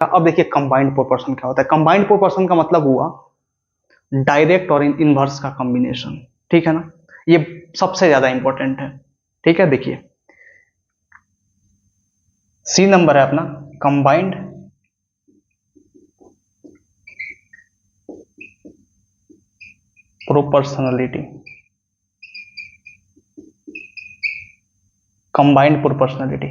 अब देखिए combined proportion क्या होता है। कंबाइंड प्रोपोर्शन का मतलब हुआ डायरेक्ट और इनवर्स का कॉम्बिनेशन, ठीक है ना। ये सबसे ज्यादा इंपॉर्टेंट है, ठीक है। देखिए सी नंबर है अपना कंबाइंड प्रोपोर्शनलिटी। कंबाइंड प्रोपोर्शनलिटी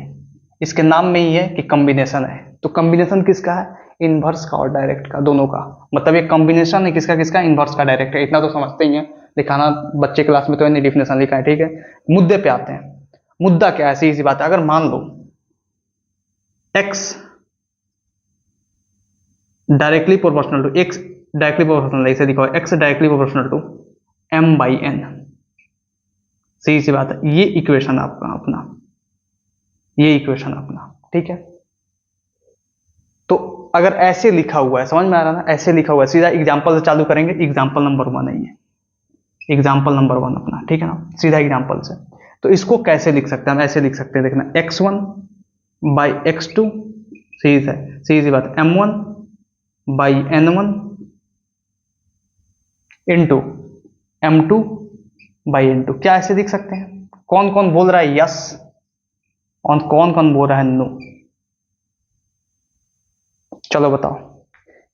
इसके नाम में ही है कि कॉम्बिनेशन है। तो कॉम्बिनेशन किसका है? इनवर्स का और डायरेक्ट का, दोनों का। मतलब ये कॉम्बिनेशन है किसका किसका? इनवर्स का डायरेक्ट है। इतना तो समझते ही हैं, दिखाना बच्चे क्लास में तो इन्हें डिफिनेशन लिखा है, ठीक है। मुद्दे पे आते हैं। मुद्दा क्या है? सीधी सी बात है, अगर मान लो x directly proportional to x directly proportional, इसे दिखाओ x directly proportional to m/n। सीधी सी बात है, ये इक्वेशन आपका अपना, ये इक्वेशन अपना, ठीक है। तो अगर ऐसे लिखा हुआ है, समझ में आ रहा है ना, ऐसे लिखा हुआ है, सीधा एग्जांपल से चालू करेंगे। एग्जांपल नंबर 1 है ये, एग्जांपल नंबर 1 अपना, ठीक है ना, सीधा एग्जांपल से। तो इसको कैसे लिख सकते हैं? हम ऐसे लिख सकते हैं, देखना x1 बाई x2, सीधी सी बात, m1 by n1 into m2 by n2। क्या ऐसे लिख सकते हैं? कौन कौन बोल रहा है यस और कौन कौन बोल रहा है नो? चलो बताओ,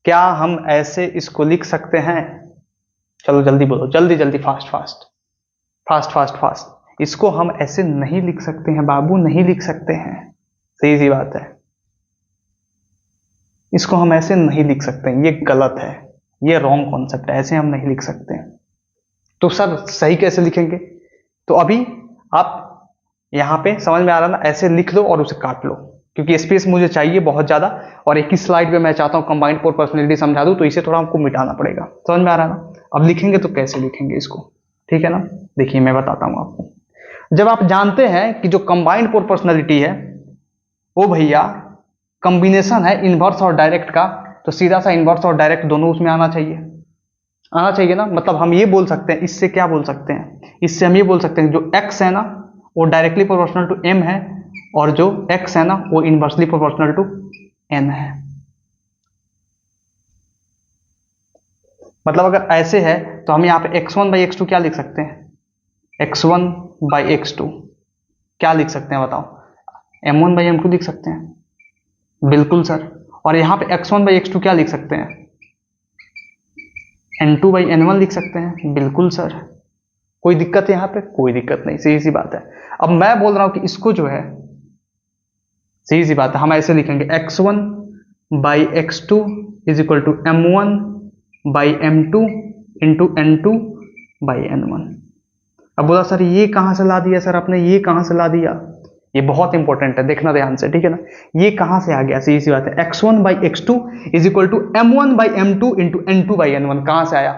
क्या हम ऐसे इसको लिख सकते हैं? चलो जल्दी बोलो, जल्दी जल्दी, fast fast fast fast fast. इसको हम ऐसे नहीं लिख सकते हैं बाबू, नहीं लिख सकते हैं। सही सी बात है, इसको हम ऐसे नहीं लिख सकते हैं, ये गलत है, ये रॉन्ग कॉन्सेप्ट है, ऐसे हम नहीं लिख सकते हैं। तो सर सही कैसे लिखेंगे? तो अभी आप यहां पे समझ में आ रहा ना, ऐसे लिख लो और उसे काट लो, क्योंकि स्पेस मुझे चाहिए बहुत ज्यादा, और एक ही स्लाइड पे मैं चाहता हूं कंबाइंड प्रोपोर्शनलिटी समझा दूं, तो इसे थोड़ा हमको मिटाना पड़ेगा। समझ में आ रहा ना? अब लिखेंगे तो कैसे लिखेंगे इसको, ठीक है ना। देखिए मैं बताता हूं आपको। जब आप जानते हैं कि जो कंबाइंड प्रोपोर्शनलिटी है वो भैया कॉम्बिनेशन है इनवर्स और डायरेक्ट का, तो सीधा सा इनवर्स और डायरेक्ट दोनों उसमें आना चाहिए, आना चाहिए ना। मतलब हम ये बोल सकते हैं, इससे क्या बोल सकते हैं, इससे हम ये बोल सकते हैं जो x है ना वो डायरेक्टली प्रोपोर्शनल टू m है, और जो x है ना वो इनवर्सली प्रोपोर्शनल टू n है। मतलब अगर ऐसे है तो हम यहाँ पे x1 बाई x2 क्या लिख सकते हैं? x1 बाई x2 क्या लिख सकते हैं बताओ? m1 बाई m2 लिख सकते हैं, बिल्कुल सर। और यहाँ पे x1 बाई x2 क्या लिख सकते हैं? n2 बाई n1 लिख सकते हैं, बिल्कुल सर। कोई दिक्कत है यहाँ पे? कोई दिक्कत नहीं, सीधी सी बात है। अब मैं बोल रहा हूं कि इसको जो है, सीधी सी बात है, हम ऐसे लिखेंगे x1 by x2 is equal to m1 by m2 into n2 by n1। अब बोला सर ये कहां से ला दिया सर आपने, ये कहां से ला दिया? ये बहुत इंपॉर्टेंट है, देखना ध्यान से, ठीक है ना। ये कहां से आ गया? सीधी सी बात है, x1 by x2 is equal to m1 by m2 into n2 by n1। कहां से आया?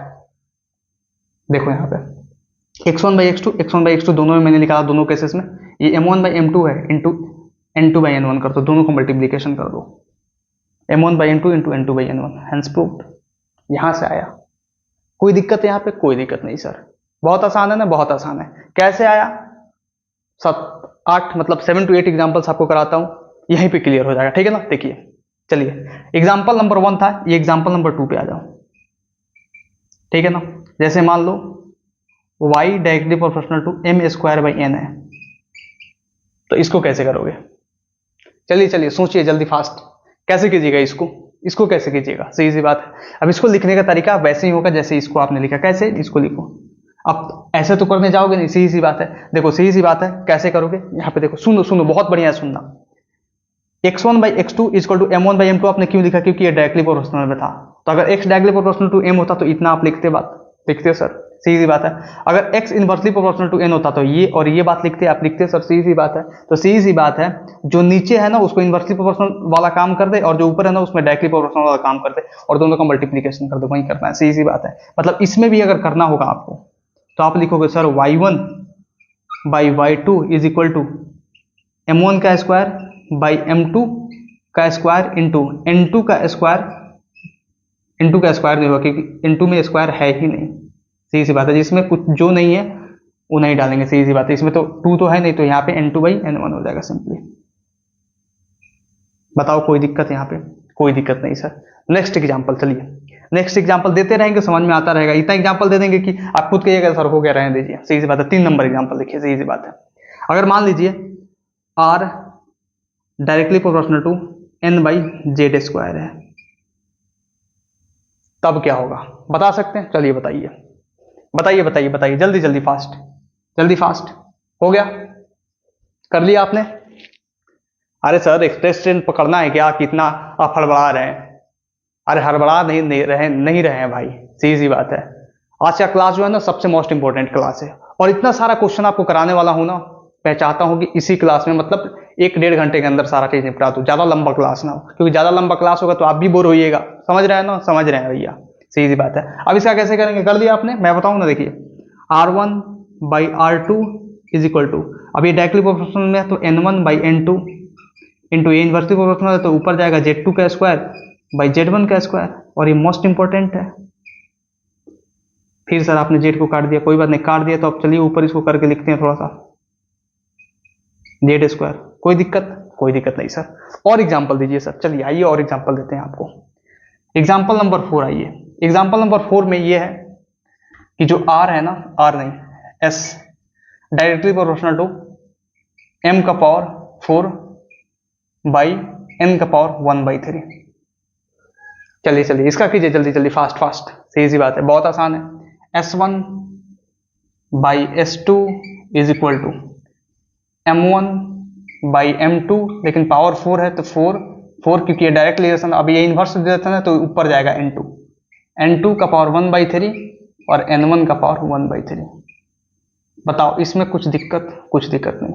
देखो यहाँ पे x1 बाई x2 दोनों में मैंने निकाला, दोनों केसेस में। ये m1 बाई m2 है इंटू n2 बाई n1 कर दो, दोनों को मल्टीप्लीकेशन कर दो, m1 by m2 into n2 by n1, hence proved. यहां से आया। कोई दिक्कत है यहाँ पे? कोई दिक्कत नहीं सर, बहुत आसान है ना, बहुत आसान है। कैसे आया? 7 8 मतलब 7 to 8 एग्जाम्पल्स आपको कराता हूं, यहीं पे क्लियर हो जाएगा, ठीक है ना। देखिए चलिए, एग्जाम्पल नंबर 1 था, ये एग्जाम्पल नंबर 2 पे आ जाओ, ठीक है ना। जैसे मान लो y directly proportional to m square by n है, तो इसको कैसे करोगे? चलिए चलिए सोचिए जल्दी फास्ट, कैसे कीजिएगा इसको? इसको कैसे कीजिएगा? सीधी सी बात है, अब इसको लिखने का तरीका वैसे ही होगा जैसे इसको आपने लिखा। कैसे? इसको लिखो। अब ऐसे तो करने जाओगे नहीं, सीधी सी बात है। देखो सीधी सी बात है, कैसे करोगे? यहाँ पे देखो, सुनो सुनो, बहुत बढ़िया है सुनना। x1 by x2 equal to m1 by m2 आपने क्यों लिखा? क्योंकि ये डायरेक्टली प्रोपोर्शनल में था। तो अगर x directly proportional to m होता तो इतना आप लिखते, बात लिखते सर, सीधी बात है। अगर x inversely proportional to n होता तो ये और ये बात लिखते, आप लिखते सर, सीधी सी बात है। तो सीधी सी बात है, जो नीचे है ना उसको इनवर्सली प्रोपोर्शनल वाला काम कर दे, और जो ऊपर है ना उसमें डायरेक्टली प्रोपोर्शनल वाला काम कर दे, और दोनों का मल्टीप्लीकेशन कर दो, वही करना है, सीधी सी बात है। मतलब इसमें भी अगर करना होगा आपको तो आप लिखोगे sir y1 by y2 is equal to m1 का स्क्वायर बाई m2 का स्क्वायर इंटू n2 का स्क्वायर, इंटू का स्क्वायर नहीं होगा क्योंकि n2 में स्क्वायर है ही नहीं, सीधी सी बात है। जिसमें कुछ जो नहीं है वो नहीं डालेंगे, सीधी सी बात है। इसमें तो 2 तो है नहीं, तो यहाँ पे n2 बाई n1 हो जाएगा सिंपली। बताओ कोई दिक्कत यहाँ पे? कोई दिक्कत नहीं सर। नेक्स्ट एग्जाम्पल, चलिए नेक्स्ट एग्जाम्पल देते रहेंगे, समझ में आता रहेगा। इतना एग्जाम्पल दे देंगे कि आप खुद कहिएगा सर हो गया, रहने दीजिए। सही सी बात है। 3 नंबर एग्जाम्पल देखिए, सही सी बात है। अगर मान लीजिए R directly proportional to N by Z square है, तब क्या होगा बता सकते हैं? चलिए बताइए बताइए बताइए बताइए, जल्दी जल्दी फास्ट, जल्दी फास्ट। हो गया? कर लिया आपने? अरे सर एक्सप्रेस ट्रेन पकड़ना है क्या? कितना आप हड़बड़ा रहे हैं? अरे हड़बड़ा नहीं रहे हैं भाई, सीधी सी बात है। आज का क्लास जो है ना सबसे मोस्ट इंपॉर्टेंट क्लास है, और इतना सारा क्वेश्चन आपको कराने वाला हूं ना, मैं चाहता हूं कि इसी क्लास में मतलब 1-1.5 घंटे के अंदर सारा चीज निपटा दूं, ज्यादा लंबा क्लास ना हो, क्योंकि ज्यादा लंबा क्लास होगा तो आप भी बोर होइएगा। समझ रहे हैं ना? समझ रहे हैं भैया, सीधी सी बात है। अब इसका कैसे करेंगे? कर दिया आपने, मैं बताऊं ना, देखिए R1 by R2 is equal to, अब ये डायरेक्टली प्रोपोर्शनल में है तो N1 बाई N2 इंटू ये इन्वर्सली प्रोपोर्शनल है तो ऊपर जाएगा Z2 का स्क्वायर बाई Z1 का स्क्वायर, और ये मोस्ट इंपॉर्टेंट है। फिर सर आपने जेड को काट दिया, कोई बात नहीं, काट दिया तो अब चलिए ऊपर इसको करके लिखते हैं थोड़ा सा, जेड स्क्वायर। कोई दिक्कत? कोई दिक्कत नहीं सर। और एग्जांपल दीजिए सर। चलिए आइए और एग्जांपल देते हैं आपको। एग्जांपल नंबर 4 आइए। एग्जांपल नंबर 4 में ये है कि जो आर है ना, आर नहीं S, directly proportional to m का पावर 4 बाई n का पावर 1/3। चलिए चलिए इसका कीजिए जल्दी जल्दी, फास्ट फास्ट, सही सी बात है, बहुत आसान है। S1 by S2 is equal to M1 by M2, लेकिन पावर 4 है तो 4 क्योंकि ये डायरेक्ट रिलेशन, अब ये इन्वर्स दे देता है तो ऊपर जाएगा N2 का पावर 1/3 और N1 का पावर 1/3। बताओ इसमें कुछ दिक्कत? कुछ दिक्कत नहीं,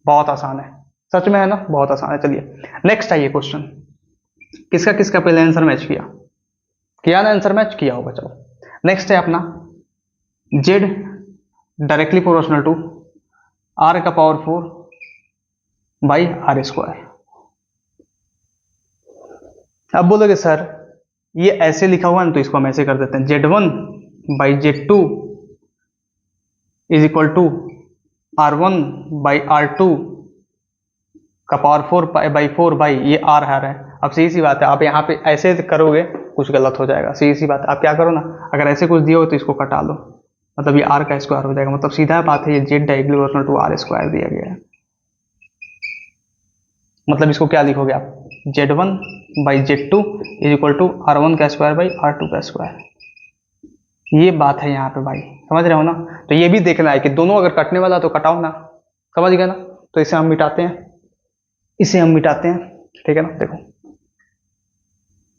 बहुत आसान है, सच में है ना, बहुत आसान है। चलिए नेक्स्ट आइए क्वेश्चन। किसका किसका पहले आंसर मैच किया ना? आंसर मैच किया होगा। चलो नेक्स्ट है अपना z directly proportional to r का पावर 4 बाई R स्क्वायर। अब बोलोगे सर ये ऐसे लिखा हुआ है तो इसको हम ऐसे कर देते हैं, Z1 by Z2 is equal to R1 by R2 का पावर 4 बाई ये R है। अब सीधी सी बात है, आप यहाँ पे ऐसे करोगे कुछ गलत हो जाएगा। सीधी सी बात है, आप क्या करो ना, अगर ऐसे कुछ दिया हो तो इसको कटा लो, मतलब ये R का स्क्वायर हो जाएगा। मतलब सीधा बात है, ये Z directly proportional to R square दिया गया है। मतलब इसको क्या लिखोगे आप, Z1 by Z2 is equal to R1 का स्क्वायर बाई R2 का स्क्वायर। ये बात है यहाँ पे भाई, समझ रहे हो ना? तो ये भी देखना है कि दोनों अगर कटने वाला तो कटाओ ना, समझ गए ना? तो इसे हम मिटाते हैं, इसे हम मिटाते हैं, ठीक है ना? देखो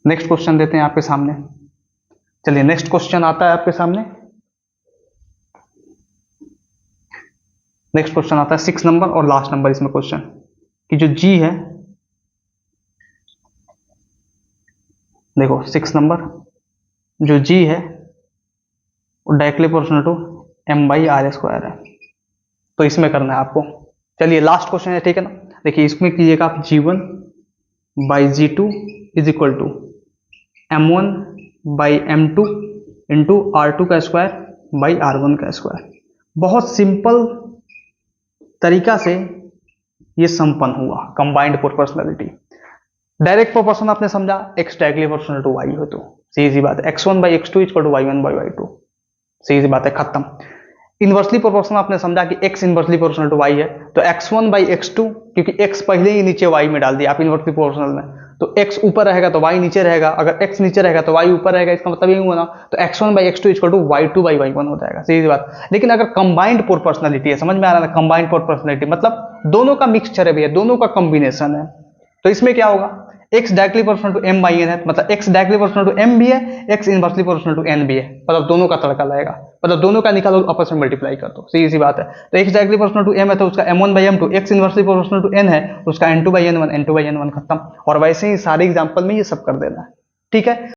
नेक्स्ट क्वेश्चन देते हैं आपके सामने। चलिए नेक्स्ट क्वेश्चन आता है आपके सामने। नेक्स्ट क्वेश्चन आता है 6 नंबर और लास्ट नंबर इसमें क्वेश्चन, कि जो G है, देखो 6 नंबर, जो G है वो directly proportional to m by R square है, तो इसमें करना है आपको। चलिए लास्ट क्वेश्चन है, ठीक है ना? देखिए इसमें कीजिएगा आप G1 by G2 is equal to M1 by M2 into R2 का स्क्वायर बाई R1 का स्क्वायर। बहुत सिंपल तरीका से ये संपन्न हुआ, कंबाइंड प्रोपोर्शनलिटी। डायरेक्ट प्रोपोर्शन आपने समझा, x directly proportional to y हो तो सीधी सी बात है, x1 by x2 equal to y1 by y2, सीधी सी बात है, खत्म। इन्वर्सली प्रोपोर्शनल आपने समझा कि x inversely proportional to y है, तो x1 बाई x2, क्योंकि x पहले ही नीचे y में डाल दिया आप इन्वर्सली प्रोपोर्शनल में, तो x ऊपर रहेगा तो y नीचे रहेगा, अगर x नीचे रहेगा तो y ऊपर रहेगा, इसका मतलब यही हुआ ना। तो x1 by x2 equal to y2 by y1 हो जाएगा, सीधी बात। लेकिन अगर कंबाइंड प्रोपोर्शनलिटी है, समझ में आ रहा है? कंबाइंड प्रोपोर्शनलिटी मतलब दोनों का मिक्सचर है भैया, दोनों का कॉम्बिनेशन है। तो इसमें क्या होगा, x directly proportional to m by n है, मतलब x directly proportional to m भी है, x inversely proportional to n भी है, मतलब दोनों का तड़का लगेगा, मतलब दोनों का निकालो आपस में मल्टीप्लाई कर दो, सीधी सी बात है। तो x directly proportional to m है तो उसका m1 by m2, x inversely proportional to n है उसका n2 by n1, n2 by n1 खत्म। और वैसे ही सारे एग्जांपल में ये सब कर देना है, ठीक है?